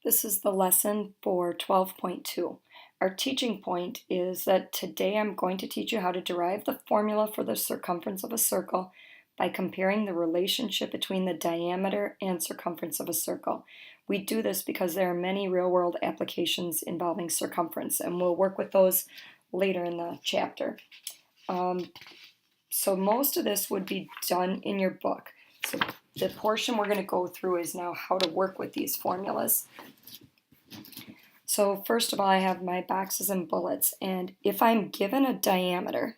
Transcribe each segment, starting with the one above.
This is the lesson for 12.2. Our teaching point is that today I'm going to teach you how to derive the formula for the circumference of a circle by comparing the relationship between the diameter and circumference of a circle. We do this because there are many real-world applications involving circumference, and we'll work with those later in the chapter. So most of this would be done in your book. So the portion we're going to go through is now how to work with these formulas. So first of all, I have my boxes and bullets, and if I'm given a diameter,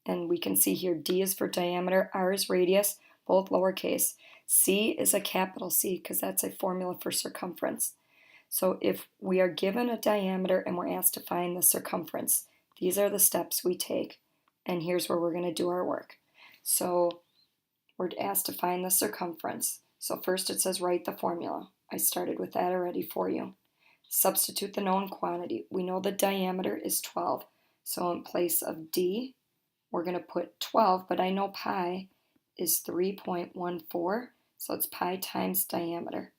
and we can see here D is for diameter, R is radius, both lowercase, C is a capital C because that's a formula for circumference. So if we are given a diameter and we're asked to find the circumference, these are the steps we take, and here's where we're going to do our work. So we're asked to find the circumference. So first it says write the formula. I started with that already for you. Substitute the known quantity. We know the diameter is 12. So in place of D, we're going to put 12, but I know pi is 3.14, so it's pi times diameter.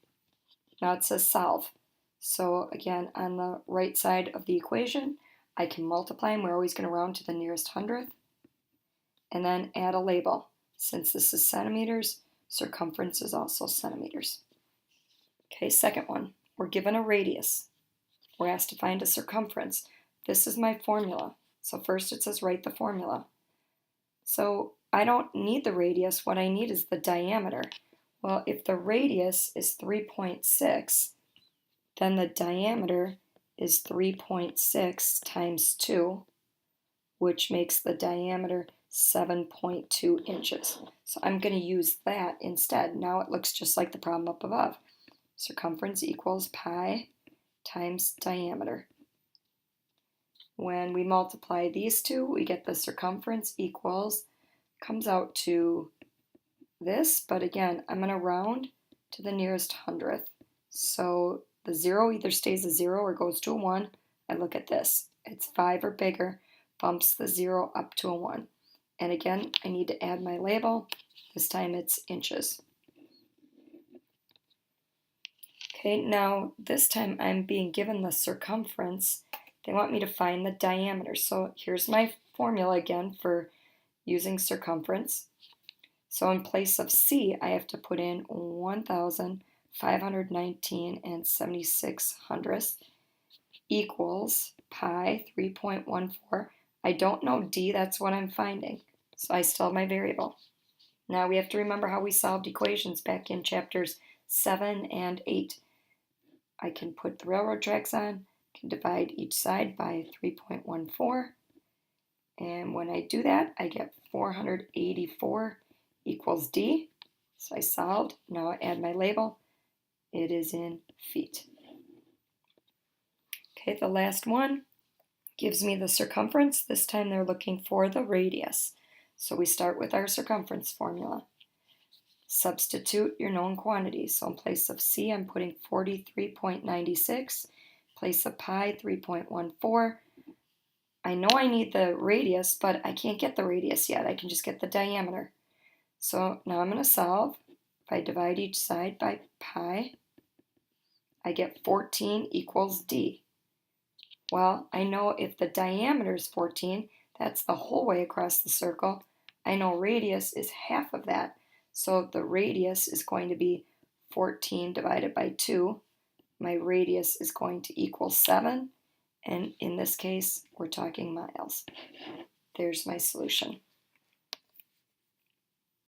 Now it says solve. So again, on the right side of the equation, I can multiply, and we're always going to round to the nearest hundredth, and then add a label. Since this is centimeters, circumference is also centimeters. Okay, second one. We're given a radius. We're asked to find a circumference. This is my formula. So first it says write the formula. So I don't need the radius. What I need is the diameter. Well, if the radius is 3.6, then the diameter is 3.6 times 2, which makes the diameter 7.2 inches. So I'm going to use that instead. Now it looks just like the problem up above. Circumference equals pi times diameter. When we multiply these two, we get the circumference equals, comes out to this, but again, I'm going to round to the nearest hundredth. So the 0 either stays a 0 or goes to a 1. I look at this. It's 5 or bigger, bumps the 0 up to a 1. And again, I need to add my label. This time it's inches. Okay, now this time I'm being given the circumference. They want me to find the diameter. So here's my formula again for using circumference. So in place of C, I have to put in 1,519 and 76 hundredths equals pi 3.14. I don't know D, that's what I'm finding. So I still have my variable. Now we have to remember how we solved equations back in chapters 7 and 8. I can put the railroad tracks on, can divide each side by 3.14, and when I do that, I get 484 equals D. So I solved. Now I add my label. It is in feet. Okay, the last one gives me the circumference. This time they're looking for the radius. So we start with our circumference formula. Substitute your known quantities. So in place of C, I'm putting 43.96. Place of pi, 3.14. I know I need the radius, but I can't get the radius yet. I can just get the diameter. So now I'm going to solve. If I divide each side by pi, I get 14 equals D. Well, I know if the diameter is 14, that's the whole way across the circle. I know radius is half of that. So the radius is going to be 14 divided by 2. My radius is going to equal 7. And in this case, we're talking miles. There's my solution.